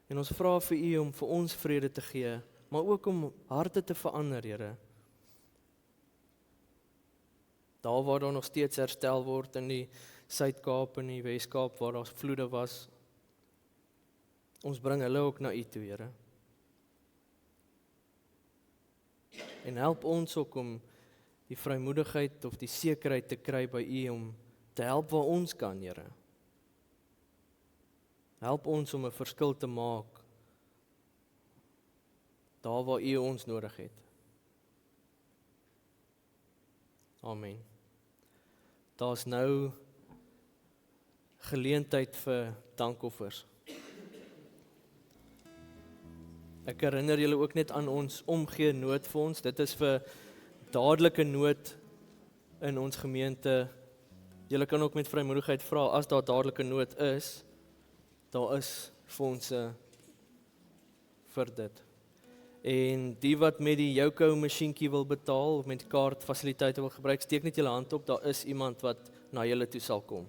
en ons vra vir U om vir ons vrede te gee, maar ook om harte te verander, Here. Daar waar daar nog steeds herstel word in die Suid-Kaap en die Wes-Kaap waar daar vloede was, ons bring hulle ook na U toe, Here. En help ons ook om die vrymoedigheid of die sekerheid te kry by U om te help waar ons kan, Here. Help ons om 'n verskil te maak daar waar U ons nodig het. Amen. Daar's nou geleentheid vir dankoffers. Ek herinner julle ook net aan ons omgee noodfonds. Dit is vir dadelike nood in ons gemeente. Julle kan ook met vrymoedigheid vra as daar dadelike nood is. Daar is fondse vir dit. En die wat met die Yoco masjienkie wil betaal of met kaartfasiliteite wil gebruik, steek net julle hand op, daar is iemand wat na julle toe sal kom.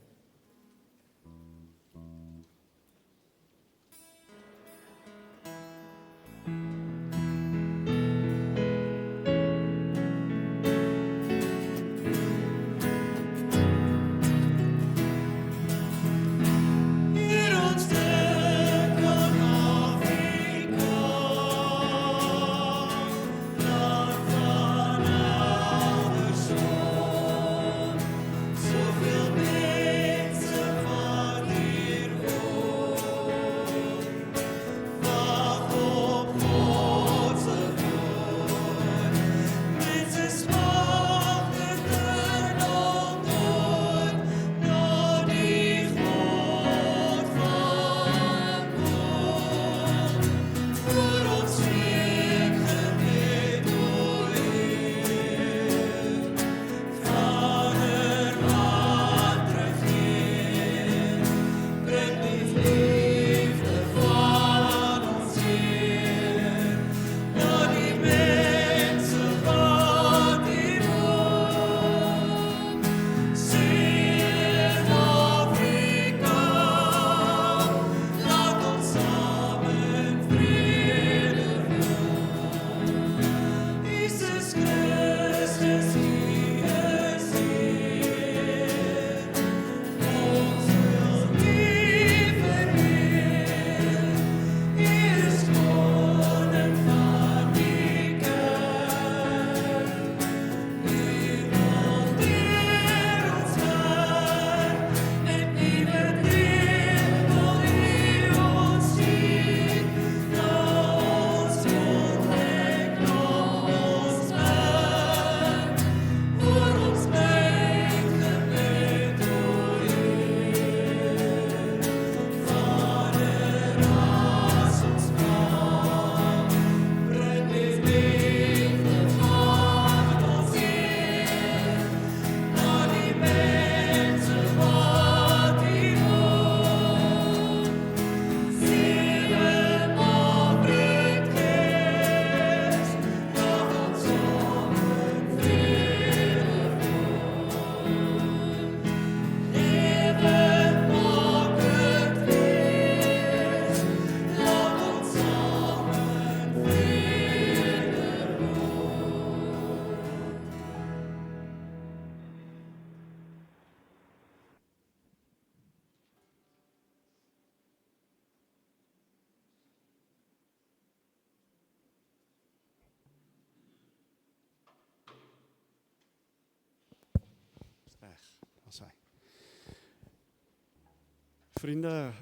Vriende,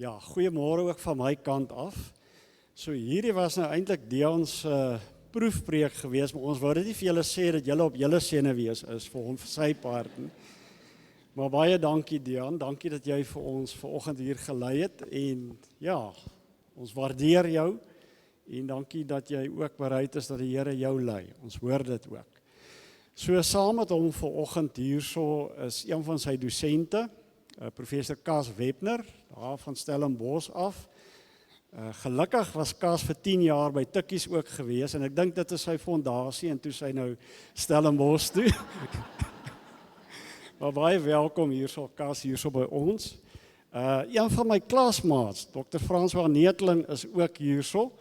ja, goeiemôre ook van my kant af. So hierdie was nou eintlik Deon se proefpreek geweest, maar ons wou dit nie vir julle sê dat julle op julle senuwees is vir hom vir sy part nie. Maar baie dankie Deon, dankie dat jy vir ons vanoggend hier gelei het en ja, ons waardeer jou en dankie dat jy ook bereid is dat die Here jou lei. Ons hoor dit ook. So saam met hom vanoggend hierso is een van sy dosente professor Kas Webner, daar van Stellenbosch af. Gelukkig was Kas vir 10 jaar by Tikkies ook gewees, en ek dink dit is sy fondasie, en toe sy nou Stellenbosch toe. Maar baie welkom hierso, Kas, hierso by ons. Een van my klasmaats, Dr. François Neteling, is ook hierso.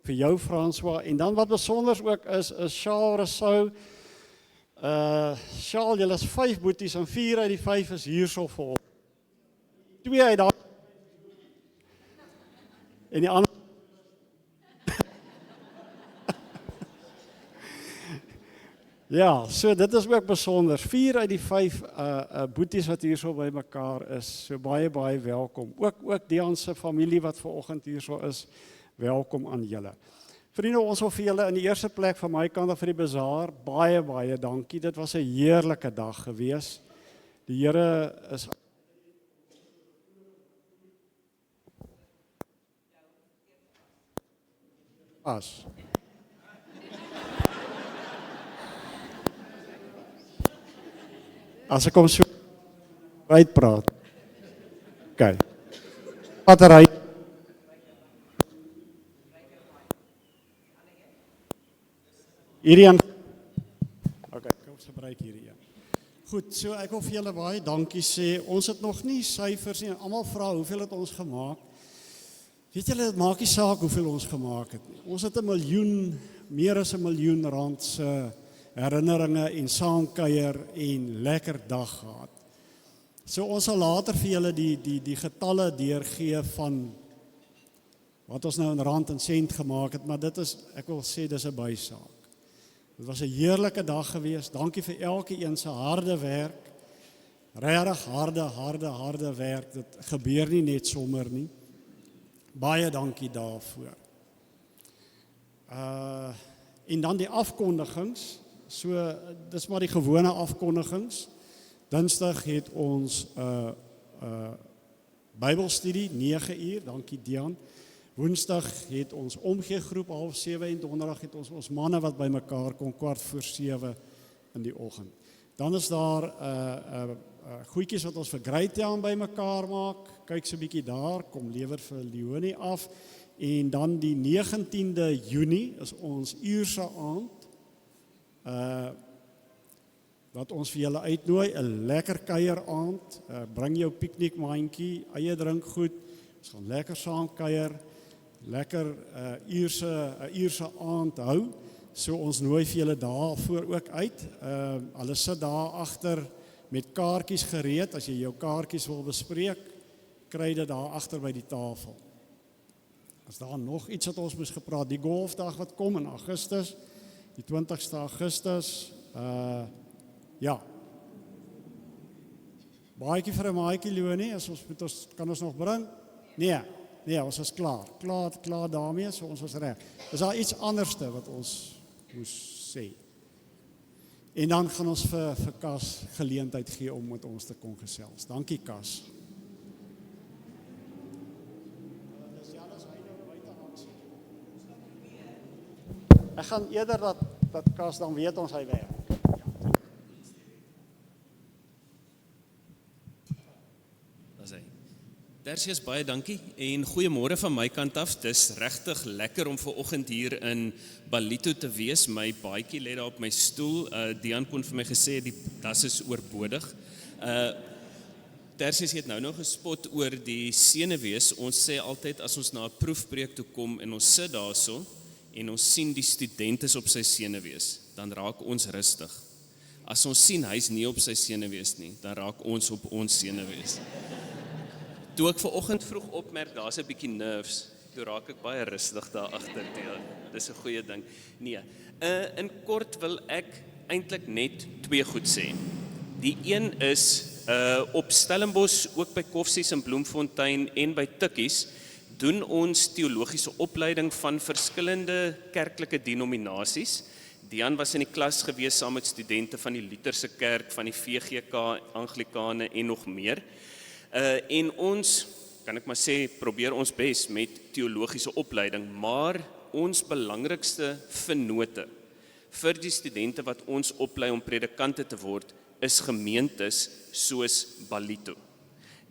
Vir jou, François. En dan wat besonders ook is Charles Rousseau. Charles, julle is 5 boeties, en 4 uit die 5 is hierso vir ons. 2 uit daar. En die ander. Ja, so dit is ook besonder. 4 uit die 5 boeties wat hierso by mekaar is. So baie welkom. Ook Dean se familie wat vanoggend hierso is. Welkom aan julle. Vriende, ons wil vir julle in die eerste plek van my kant af vir die bazaar baie dankie. Dit was 'n heerlike dag gewees. Die Here is As ek kom so uitpraat. OK. Battery. Hierdie een. OK, kom ons gebruik hierdie een. Goed, so ek wil vir julle baie dankie sê. Ons het nog nie syfers nie. Almal vra hoeveel het ons gemaak. Weet julle, dit maak nie saak hoeveel ons gemaak het nie. Ons het 1 miljoen, meer as 1 miljoen rand se herinneringe en saamkuier en lekker dag gehad. So ons sal later vir julle die getalle deurgee van wat ons nou in rand en sent gemaak het, maar dit is, ek wil sê, dis 'n bysaak. Dit was 'n heerlike dag gewees. Dankie vir elke een se harde werk. Regtig harde werk. Dit gebeur nie net sommer nie. Baie dankie daarvoor. En dan die afkondigings. So, dis maar die gewone afkondigings. Dinsdag het ons Bybelstudie 9 uur, dankie Dean. Woensdag het ons omgeegroep 6:30 en donderdag het ons manne wat by mekaar kom 6:15 in die oggend. Dan is daar goedjies wat ons vir Greytown by mekaar maak. Kyk so 'n bietjie daar, kom lewer vir Leonie af. En dan die 19de Junie is ons uurse aand. Wat ons vir julle uitnooi, 'n lekker kuier aand. Bring jou piknikmandjie, eie drinkgoed. Ons gaan lekker saam kuier. Lekker uurse aand hou. So ons nooi vir julle daarvoor ook uit. Hulle sit daar agter met kaartjies gereed. As jy jou kaartjies wil bespreek, kry dit daar agter by die tafel. As daar nog iets wat ons moes gepraat, die golfdag wat kom in Augustus, die 20ste Augustus, ja. Baadjie vir 'n maatjie Leonie, kan ons nog bring? Nee, ons is klaar daarmee, so ons was reg. Is daar iets anderste wat ons moes sê? En dan gaan ons vir Kas geleentheid gee om met ons te kon gesels. Dankie Kas. Ek gaan eerder dat Kas dan weet ons hy werk. Tersius, baie dankie en goeiemôre van my kant af. Dis regtig lekker om vanoggend hier in Ballito te wees. My baadjie lê daar op my stoel. Dean kon vir my gesê die das is oorbodig. Tersius het nou gespot oor die senuwees. Ons sê altyd as ons na 'n proefpreek toe kom en ons sit daarso en ons sien die student is op sy senuwees, dan raak ons rustig. As ons sien hy's nie op sy senuwees nie, dan raak ons op ons senuwees. Toe ek vanoggend vroeg opmerk, daar's 'n bietjie nerves, toe raak ek baie rustig daar agter. Dis 'n goeie ding. Nee, in kort wil ek eintlik net 2 goed sê. Die een is op Stellenbosch, ook by Koffsies in Bloemfontein en by Tikkies, doen ons teologiese opleiding van verskillende kerklike denominasies. Dean was in die klas gewees saam met studente van die Lutherse Kerk, van die VGK, Anglikane en nog meer. En ons, kan ek maar sê, probeer ons bes met teologiese opleiding, maar ons belangrikste vennote vir die studente wat ons oplei om predikante te word, is gemeentes soos Ballito.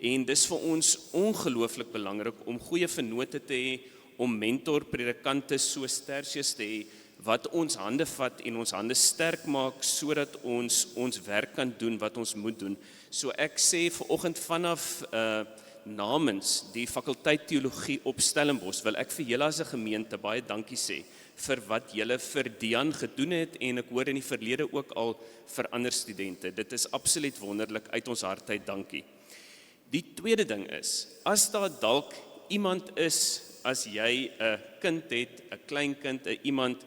En dis vir ons ongelooflik belangrik om goeie vennote te hê, om mentorpredikante soos Tertius te hê, wat ons hande vat en ons hande sterk maak, sodat ons werk kan doen wat ons moet doen. So ek sê vanoggend vanaf namens die fakulteit teologie op Stellenbosch, wil ek vir julle as 'n gemeente baie dankie sê, vir wat julle vir Dian gedoen het, en ek hoor in die verlede ook al vir ander studente. Dit is absoluut wonderlik, uit ons hart uit dankie. Die tweede ding is, as daar dalk iemand is, as jy 'n kind het, 'n kleinkind, iemand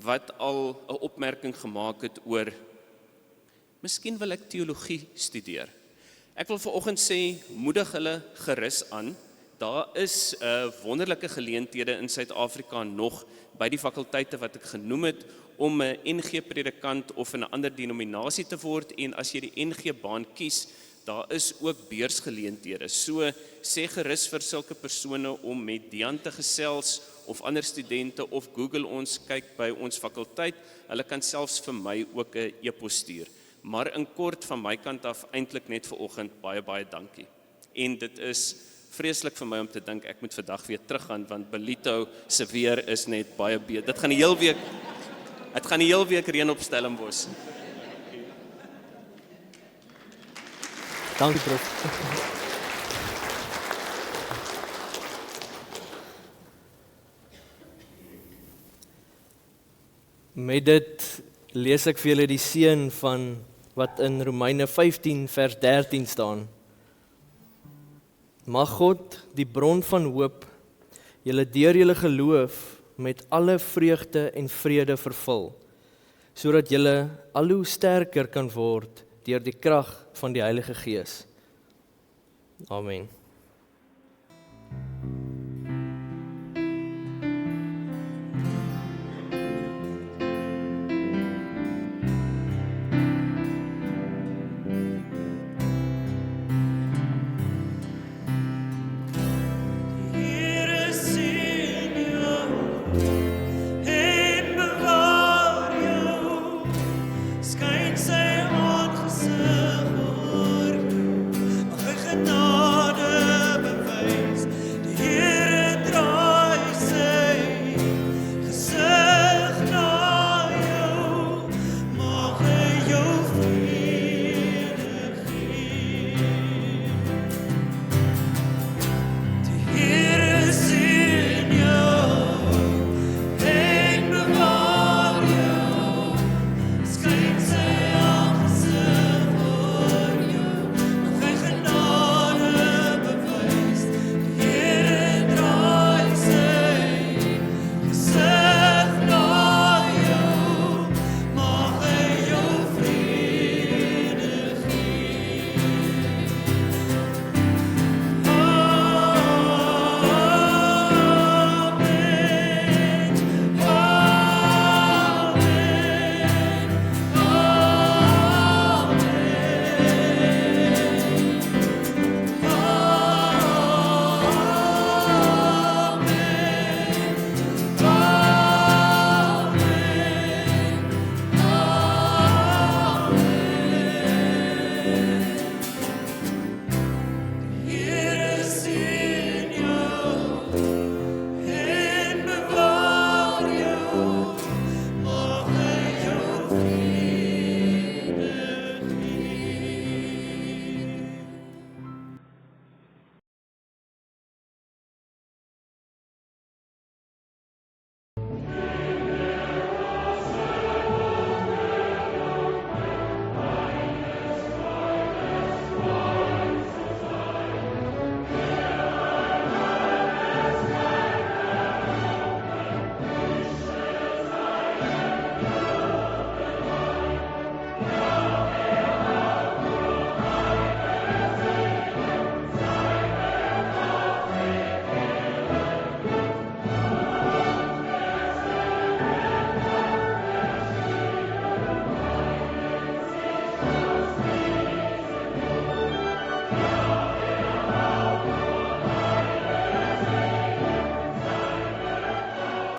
wat al 'n opmerking gemaak het oor, miskien wil ek teologie studeer. Ek wil vanoggend sê, moedig hulle gerus aan. Daar is wonderlike geleenthede in Suid-Afrika nog by die fakulteite wat ek genoem het, om 'n NG-predikant of in 'n ander denominasie te word, en as jy die NG-baan kies, daar is ook beursgeleenthede. So sê gerus vir sulke persone om met Dian te gesels, of ander studente, of Google ons, kyk by ons fakulteit. Hulle kan selfs vir my ook 'n e-pos stuur. Maar in kort van my kant af, eintlik net vanoggend baie dankie. En dit is vreeslik vir my om te dink, ek moet vandag weer teruggaan, want Ballito se weer is net baie beter. Dit gaan die heel week reën op Stellenbosch. Dankie prof. Met dit lees ek vir julle die seën van wat in Romeine 15 vers 13 staan. Mag God, die bron van hoop, julle deur julle geloof met alle vreugde en vrede vervul, sodat julle al hoe sterker kan word deur die krag van die Heilige Gees. Amen.